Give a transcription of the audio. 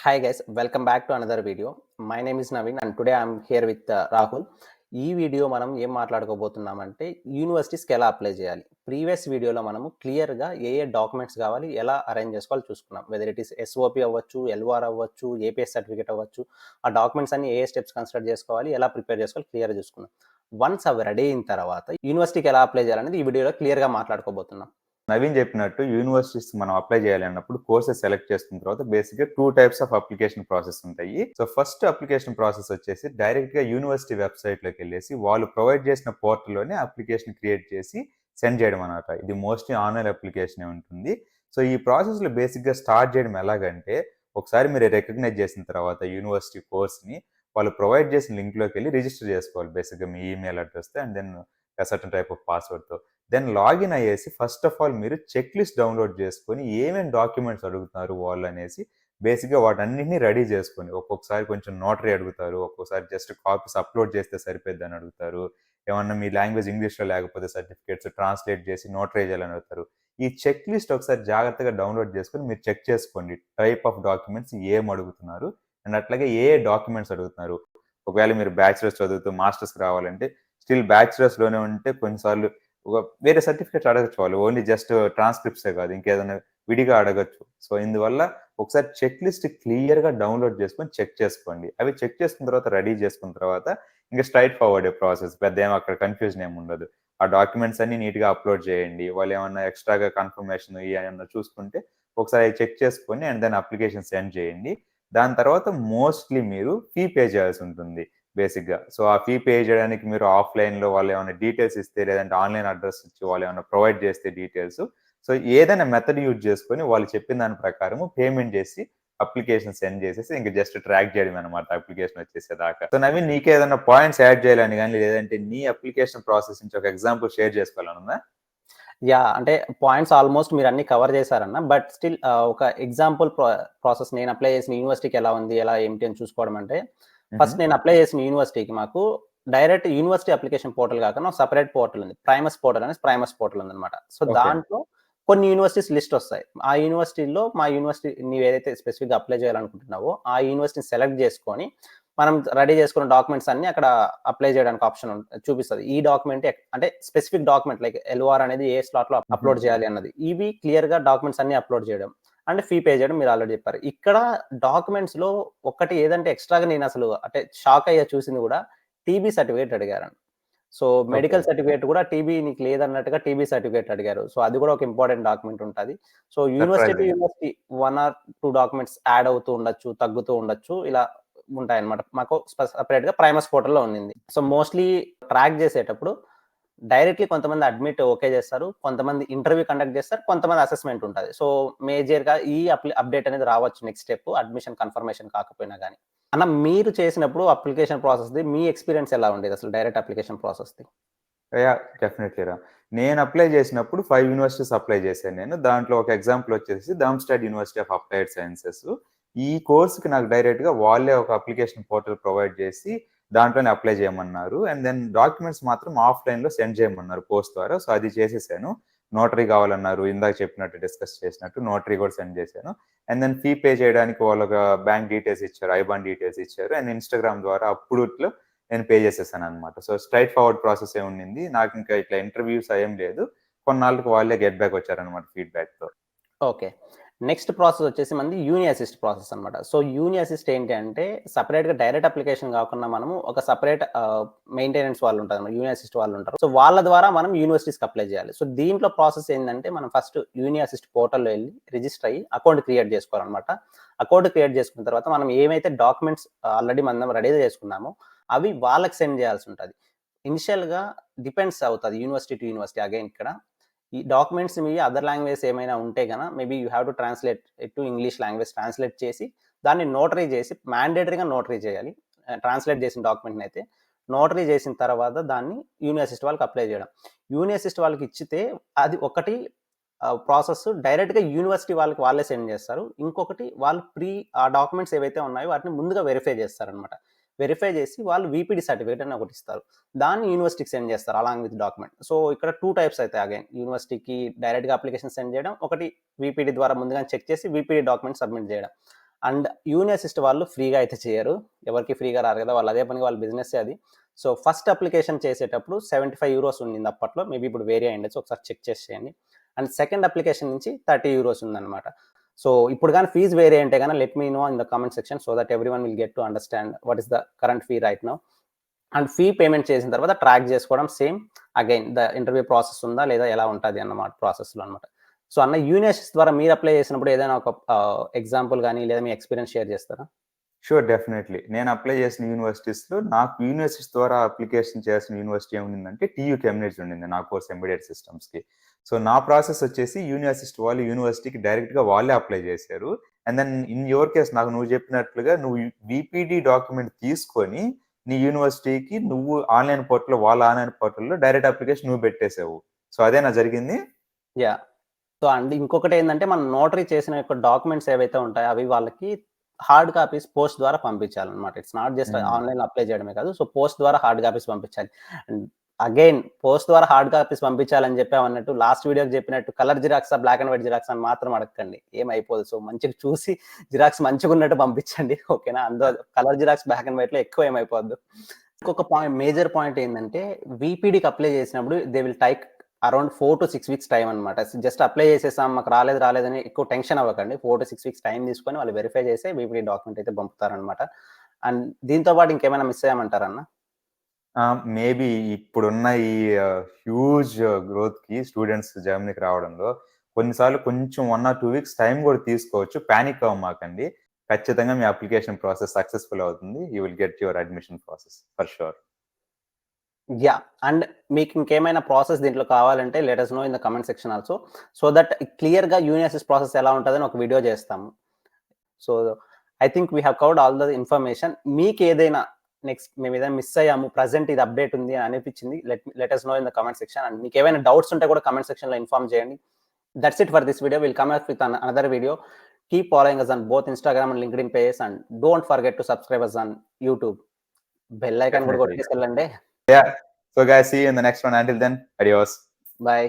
Hi guys, welcome back to another video. My name is Naveen and today I'm here with Rahul. ఈ video మనం ఏం మాట్లాడుకోబోతున్నామంటే యూనివర్సిటీస్కి ఎలా apply చేయాలి. Previous వీడియోలో మనము క్లియర్గా ఏ డాక్యుమెంట్స్ కావాలి, ఎలా అరేంజ్ చేసుకోవాలి చూసుకున్నాం. వెదర్ ఇట్ ఈస్ ఎస్ఓపి అవ్వచ్చు, ఎల్ఓఆర్ అవ్వచ్చు, ఏపీఎస్ సర్టిఫికేట్ అవ్వచ్చు. ఆ డాక్యుమెంట్స్ అన్ని ఏ స్టెప్స్ కన్సిడర్ చేసుకోవాలి, ఎలా ప్రిపేర్ చేసుకోవాలి క్లియర్గా చూసుకున్నాం. వన్స్ అవి రెడీ అయిన తర్వాత యూనివర్సిటీకి ఎలా అప్లై చేయాలనేది ఈ వీడియోలో క్లియర్గా మాట్లాడుకోబోతున్నాం. నవీన్ చెప్పినట్టు యూనివర్సిటీస్ మనం అప్లై చేయాలి అన్నప్పుడు కోర్సెస్ సెలెక్ట్ చేసుకున్న తర్వాత బేసిక్గా 2 టైప్స్ ఆఫ్ అప్లికేషన్ ప్రాసెస్ ఉంటాయి. సో ఫస్ట్ అప్లికేషన్ ప్రాసెస్ వచ్చేసి డైరెక్ట్ గా యూనివర్సిటీ వెబ్సైట్ లోకి వెళ్ళేసి వాళ్ళు ప్రొవైడ్ చేసిన పోర్టల్లోనే అప్లికేషన్ క్రియేట్ చేసి సెండ్ చేయడం అనమాట. ఇది మోస్ట్లీ ఆన్లైన్ అప్లికేషన్ ఉంటుంది. సో ఈ ప్రాసెస్ లో బేసిక్ గా స్టార్ట్ చేయడం ఎలాగంటే, ఒకసారి మీరు రికగ్నైజ్ చేసిన తర్వాత యూనివర్సిటీ కోర్స్ ని వాళ్ళు ప్రొవైడ్ చేసిన లింక్ లోకి వెళ్ళి రిజిస్టర్ చేసుకోవాలి. బేసిక్గా మీ ఈమెయిల్ అడ్రస్ తో and then certain type of password తో దెన్ లాగిన్ అయ్యేసి ఫస్ట్ ఆఫ్ ఆల్ మీరు చెక్ లిస్ట్ డౌన్లోడ్ చేసుకొని ఏమేమి డాక్యుమెంట్స్ అడుగుతున్నారు వాళ్ళు అనేసి బేసిక్గా వాటన్నిటిని రెడీ చేసుకొని, ఒక్కొక్కసారి కొంచెం నోటరీ అడుగుతారు, ఒక్కొక్కసారి జస్ట్ కాపీస్ అప్లోడ్ చేస్తే సరిపోద్ది అని అడుగుతారు, ఏమన్నా మీ లాంగ్వేజ్ ఇంగ్లీష్లో లేకపోతే సర్టిఫికేట్స్ ట్రాన్స్లేట్ చేసి నోటరీ చేయాలని అడుగుతారు. ఈ చెక్ లిస్ట్ ఒకసారి జాగ్రత్తగా డౌన్లోడ్ చేసుకొని మీరు చెక్ చేసుకోండి టైప్ ఆఫ్ డాక్యుమెంట్స్ ఏం అడుగుతున్నారు అండ్ అట్లాగే ఏ డాక్యుమెంట్స్ అడుగుతున్నారు. ఒకవేళ మీరు బ్యాచిలర్స్ చదువుతూ మాస్టర్స్కి రావాలంటే స్టిల్ బ్యాచిలర్స్లోనే ఉంటే కొన్నిసార్లు వేరే సర్టిఫికేట్స్ అడగచ్చు వాళ్ళు, ఓన్లీ జస్ట్ ట్రాన్స్క్రిప్ట్సే కాదు ఇంకేదైనా విడిగా అడగచ్చు. సో ఇందువల్ల ఒకసారి చెక్ లిస్ట్ క్లియర్గా డౌన్లోడ్ చేసుకొని చెక్ చేసుకోండి. అవి చెక్ చేసుకున్న తర్వాత రెడీ చేసుకున్న తర్వాత ఇంకా స్ట్రైట్ ఫార్వర్డ్ ప్రాసెస్, పెద్ద ఏమో అక్కడ కన్ఫ్యూజన్ ఏమి ఉండదు. ఆ డాక్యుమెంట్స్ అన్ని నీట్గా అప్లోడ్ చేయండి. వాళ్ళు ఏమన్నా ఎక్స్ట్రాగా కన్ఫర్మేషన్ ఏమన్నా చూసుకుంటే ఒకసారి చెక్ చేసుకొని అండ్ దెన్ అప్లికేషన్ సెండ్ చేయండి. దాని తర్వాత మోస్ట్లీ మీరు ఫీ పే చేయాల్సి ఉంటుంది బేసిక్‌గా. సో, ఆ ఫీ పే చేయడానికి మీరు ఆఫ్‌లైన్‌లో వాళ్ళు ఏమైనా డీటెయిల్స్ ఇస్తే, లేదంటే ఆన్‌లైన్ అడ్రెస్ ఇచ్చి వాళ్ళు ఏమైనా ప్రొవైడ్ చేస్తే డీటెయిల్స్. సో, ఏదైనా మెథడ్ యూజ్ చేసుకొని వాళ్ళు చెప్పిన దాని ప్రకారము పేమెంట్ చేసి అప్లికేషన్ సెండ్ చేసేసి ఇంక జస్ట్ ట్రాక్ చేయడమే అనమాట అప్లికేషన్ వచ్చేసేదాకా. సో, నవీన్ నీకేదైనా పాయింట్స్ యాడ్ చేయాలని గాని, లేదంటే నీ అప్లికేషన్ ప్రాసెస్ నుంచి ఒక ఎగ్జాంపుల్ షేర్ చేసుకోవాలని ఉందా? అంటే పాయింట్స్ ఆల్మోస్ట్ మీరన్నీ కవర్ చేశారన్న. బట్ స్టిల్ ఒక ఎగ్జాంపుల్ ప్రాసెస్ నేను అప్లై చేసిన యూనివర్సిటీకి ఎలా ఉంది, ఎలా ఏంటి అని చూసుకోవడం అంటే, ఫస్ట్ నేను అప్లై చేసిన యూనివర్సిటీకి మాకు డైరెక్ట్ యూనివర్సిటీ అప్లికేషన్ పోర్టల్ కాకుండా ఒక సెపరేట్ పోర్టల్ ఉంది. ప్రైమస్ పోర్టల్ అనేసి ప్రైమస్ పోర్టల్ ఉందన్నమాట. So, okay. దాంట్లో కొన్ని యూనివర్సిటీస్ లిస్ట్ వస్తాయి. ఆ యూనివర్సిటీలో మా యూనివర్సిటీ నీవేదైతే స్పెసిఫిక్‌గా అప్లై చేయాలనుకుంటున్నావో, ఆ యూనివర్సిటీని సెలెక్ట్ చేసుకొని, మనం రెడీ చేసుకున్న డాక్యుమెంట్స్ అన్నీ అక్కడ అప్లై చేయడానికి ఆప్షన్ చూపిస్తది. ఈ డాక్యుమెంట్ అంటే స్పెసిఫిక్ డాక్యుమెంట్ లైక్ ఎల్ఓఆర్ అనేది ఏ స్లాట్‌లో అప్లోడ్ చేయాలి అన్నది. ఇవి క్లియర్‌గా డాక్యుమెంట్స్ అన్నీ అప్లోడ్ చేయడం. అండ్ ఫీ పే చేయడం మీరు ఆల్రెడీ చెప్పారు. ఇక్కడ డాక్యుమెంట్స్‌లో ఒకటి ఏదంటే ఎక్స్‌ట్రాగా నేనసలు అంటే షాక్ అయ్యా చూసింది కూడా టీబీ సర్టిఫికేట్ అడిగారండి. So, okay. మెడికల్ సర్టిఫికేట్ కూడా టీబీ నీకు లేదన్నట్టుగా టీబీ సర్టిఫికేట్ అడిగారు. సో, అది కూడా ఒక ఇంపార్టెంట్ డాక్యుమెంట్ ఉంటది. So, university to surprising. University 1 or 2 documents add అవుతూ ఉండొచ్చు, తగ్గుతూ ఉండొచ్చు. ఇలా ఉంటాయన్నమాట. మాకు సెపరేట్‌గా ప్రైమస్ పోర్టల్‌లో ఉండింది. సో, మోస్ట్‌లీ ట్రాక్ చేసేటప్పుడు డైరెక్ట్‌లీ కొంతమంది అడ్మిట్ ఓకే చేస్తారు. కొంతమంది ఇంటర్వ్యూ కండక్ట్ చేస్తారు. కొంతమంది అసెస్‌మెంట్ ఉంటది. సో, మేజర్‌గా ఈ అప్డేట్ అనేది రావచ్చు నెక్స్ట్ స్టెప్ అడ్మిషన్ కన్ఫర్మేషన్ కాకపోయినా గాని. అన్న మీరు చేసినప్పుడు అప్లికేషన్ ప్రాసెస్‌ది మీ ఎక్స్‌పీరియన్స్ ఎలా ఉండేది అసలు డైరెక్ట్ అప్లికేషన్ ప్రాసెస్‌ది? యాహ్! డెఫినెట్‌లీ రా. నేను అప్లై చేసినప్పుడు 5 యూనివర్సిటీస్ అప్లై చేశాను నేను. దాంట్లో ఒక ఎగ్జాంపుల్ వచ్చేసి దామ్‌స్టాడ్ యూనివర్సిటీ ఆఫ్ అప్లైడ్ సైన్సెస్. ఈ కోర్స్‌కి నాకు డైరెక్ట్‌గా వాళ్ళే ఒక అప్లికేషన్ పోర్టల్ ప్రొవైడ్ చేసి దాంట్లోనే అప్లై చేయమన్నారు. అండ్ దెన్ డాక్యుమెంట్స్ మాత్రం ఆఫ్‌లైన్‌లో సెండ్ చేయమన్నారు పోస్ట్ ద్వారా. సో, అది చేసేసాను. నోటరీ కావాలన్నారు. ఇందాక చెప్పినట్టు డిస్కస్ చేసినట్టు నోటరీ కూడా సెండ్ చేశాను. అండ్ దెన్ ఫీ పే చేయడానికి వాళ్ళు ఒక బ్యాంక్ డీటెయిల్స్ ఇచ్చారు. ఐబాన్ డీటెయిల్స్ ఇచ్చారు. అండ్ ఇన్‌స్టాగ్రామ్ ద్వారా అప్పుడుట్లో నేను పే చేసేసాననమాట. సో, స్ట్రెయిట్ ఫార్వర్డ్ ప్రాసెసే ఉండింది. నాకింకా ఇట్లా ఇంటర్‌వ్యూస్ అయేం లేదు. కొన్నాళ్ళకి వాళ్ళే గెట్ బ్యాక్ వచ్చారనమాట ఫీడ్‌బ్యాక్‌తో. ఓకే. నెక్స్ట్ ప్రాసెస్ వచ్చేసి మనది యూని అసిస్ట్ ప్రాసెస్ అన్నమాట. సో, యూని అసిస్ట్ ఏంటి అంటే సెపరేట్‌గా డైరెక్ట్ అప్లికేషన్ కాకుండా మనము ఒక సెపరేట్ మెయింటెనెన్స్ వాళ్ళు ఉంటారు. యూని అసిస్ట్ వాళ్ళు ఉంటారు. సో, వాళ్ళ ద్వారా మనం యూనివర్సిటీస్‌కి అప్లై చేయాలి. సో, దీంట్లో ప్రాసెస్ ఏందంటే మనం ఫస్ట్ యూని అసిస్ట్ పోర్టల్‌లో ఎళ్లి రిజిస్టర్ అయ్యి అకౌంట్ క్రియేట్ చేసుకోవాలన్నమాట. అకౌంట్ క్రియేట్ చేసుకున్న తర్వాత మనం ఏమైతే డాక్యుమెంట్స్ ఆల్రెడీ మనం రెడీగా చేసుకున్నామో అవి వాళ్ళకి సెండ్ చేయాల్సి ఉంటది. ఇనిషియల్‌గా డిపెండ్స్ అవుతది యూనివర్సిటీ టు యూనివర్సిటీ అగైన్ ఇక్కడ. ఈ డాక్యుమెంట్స్ మీవి అదర్ లాంగ్వేజెస్ ఏమైనా ఉంటే maybe you have to translate it to English language translate చేసి, దాన్ని నోటరీ చేసి మ్యాండేటరీగా నోటరీ చేయాలి. ట్రాన్స్‌లేట్ చేసిన డాక్యుమెంట్‌నయితే. నోటరీ చేసిన తర్వాత దాన్ని యూని అసిస్ట్ వాళ్ళకి అప్లై చేయడం. యూని అసిస్ట్ వాళ్ళకి ఇచ్చితే అది ఒకటి ప్రాసెస్ డైరెక్ట్‌గా యూనివర్సిటీ వాళ్ళకి వాళ్ళే సెండ్ చేస్తారు. ఇంకొకటి వాళ్ళు ఆ డాక్యుమెంట్స్ ఏవైతే ఉన్నాయో వాటిని ముందుగా వెరిఫై చేస్తారనమాట. వెరిఫై చేసి వాళ్ళు వీపీడీ సర్టిఫికేట్ అని ఒకటిస్తారు. దాన్ని యూనివర్సిటీకి సెండ్ చేస్తారు అలాంగ్ విత్ డాక్యుమెంట్. సో, ఇక్కడ 2 టైప్స్ అయితాయి అగైన్. యూనివర్సిటీకి డైరెక్ట్‌గా అప్లికేషన్ సెండ్ చేయడం. ఒకటి వీపీడీ ద్వారా ముందుగానే చెక్ చేసి వీపీడీ డాక్యుమెంట్ సబ్మిట్ చేయడం. అండ్ యూని అసిస్ట్ వాళ్ళు ఫ్రీగా అయితే చేయరు, ఎవరికి ఫ్రీగా రారు కదా, వాళ్ళు అదే పని వాళ్ళ బిజినెస్ అది. సో ఫస్ట్ అప్లికేషన్ చేసేటప్పుడు €75 ఉండింది అప్పట్లో, మేబీ ఇప్పుడు వేరే అయ్యుండొచ్చు, ఒకసారి చెక్ చేసి చేయండి. అండ్ సెకండ్ అప్లికేషన్ నుంచి €30 ఉందన్నమాట. సో ఇప్పుడు కానీ ఫీజ్ వేరే అంటే కనుక let me know in the comment section, so that everyone will get to understand what is the current fee right now. And fee payment చేసిన తర్వాత ట్రాక్ చేసుకోవడం same again the interview process ఉందా లేదా ఎలా ఉంటుంది అన్నమాట ప్రాసెస్లో అనమాట. సో అన్న యూని అసిస్ట్ ద్వారా మీరు అప్లై చేసినప్పుడు ఏదైనా ఒక ఎగ్జాంపుల్ కానీ లేదా మీ ఎక్స్పీరియన్స్ షేర్ చేస్తారా? Sure, definitely. నేను అప్లై చేసిన యూనివర్సిటీస్‌లో నాకు యూని అసిస్ట్ ద్వారా అప్లికేషన్ చేసిన యూనివర్సిటీ ఏముండిందంటే టీయూ కెంబ్రిడ్జ్ ఉండింది నా కోర్స్ ఎంబెడెడ్ సిస్టమ్స్‌కి. సో నా ప్రాసెస్ వచ్చేసి యూని అసిస్ట్ వాళ్ళు యూనివర్సిటీకి డైరెక్ట్‌గా వాళ్ళే అప్లై చేశారు. And then in your case నాకు నువ్వు చెప్పినట్లుగా నువ్వు వీపీడీ డాక్యుమెంట్ తీసుకొని నీ యూనివర్సిటీకి నువ్వు ఆన్‌లైన్ పోర్టల్‌లో వాళ్ళ ఆన్‌లైన్ పోర్టల్‌లో డైరెక్ట్ అప్లికేషన్ నువ్వు పెట్టేసావు. సో అదేనా జరిగింది? యాహ్! సో అండ్ ఇంకొకటేందంటే మనం నోటరీ చేసిన యొక్క డాక్యుమెంట్స్ ఏవైతే ఉంటాయో అవి వాళ్ళకి హార్డ్ కాపీస్ పోస్ట్ ద్వారా పంపించాలన్నమాట. ఇట్స్ నాట్ జస్ట్ హ్మ్. ఆన్‌లైన్‌లో అప్లై చేయడమే కాదు. సో పోస్ట్ ద్వారా హార్డ్ కాపీస్ పంపించాలి. అండ్ అగైన్ పోస్ట్ ద్వారా హార్డ్ కాపీస్ పంపించాలని చెప్పామన్నట్టు లాస్ట్ వీడియోకి చెప్పినట్టు కలర్ జిరాక్సా, బ్లాక్ అండ్ వైట్ జిరాక్సా అని మాత్రం అడగకండి. ఏమైపోదు. సో మంచిగా చూసి జిరాక్స్ మంచిగున్నట్టు పంపించండి. ఓకేనా? కలర్ జిరాక్స్, బ్లాక్ అండ్ వైట్‌లో ఎక్కువ ఏమైపోద్దు. ఇంకొక మేజర్ పాయింట్ ఏందంటే వీపీడీకి అప్లై చేసినప్పుడు they will take around 4-6 weeks time అనమాట. జస్ట్ అప్లై చేసేసాం, మాకు రాలేదని ఎక్కువ టెన్షన్ అవ్వకండి. 4-6 వీక్స్ టైం తీసుకొని వాళ్ళు వెరిఫై చేసి వీపీడీ డాక్యుమెంట్ అయితే పంపుతారనమాట. అండ్ దీంతో పాటు ఇంకేమైనా మిస్ అయ్యామంటారన్న? మేబీ ఇప్పుడున్న ఈ హ్యూజ్ గ్రోత్‌కి స్టూడెంట్స్ జర్మనీకి రావడంలో కొన్నిసార్లు కొంచెం 1 ఆర్ 2 వీక్స్ టైం కూడా తీసుకోవచ్చు. పానిక్ అవ్వమాకండి. ఖచ్చితంగా మీ అప్లికేషన్ ప్రాసెస్ సక్సెస్‌ఫుల్ అవుతుంది. You will get your admission process for sure. Yeah! And మీకు ఇంకేమైనా ప్రాసెస్ దీంట్లో కావాలంటే let us know in the comment section also. So that క్లియర్‌గా యూని అసిస్ట్ ప్రాసెస్ ఎలా ఉంటదని ఒక వీడియో చేస్తాము. So I think we have covered all the information. మీకేదైనా నెక్స్ట్ మేమేదైనా మిస్ అయ్యాము, ప్రెజెంట్ ఇది అప్డేట్ ఉంది అని అనిపించింది, let us know in the comment section. And మీకేమైనా డౌట్స్ ఉంటే కూడా కామెంట్ సెక్షన్‌లో ఇన్ఫార్మ్ చేయండి. That's it for this video. Will come up with another video. Keep following us on both Instagram and LinkedIn pages, and don't forget to subscribe us on YouTube. Bell icon కూడా definitely. కొట్టేసి వెళ్ళండి. Yeah! So guys, see you in the next one. Until then, adios. Bye.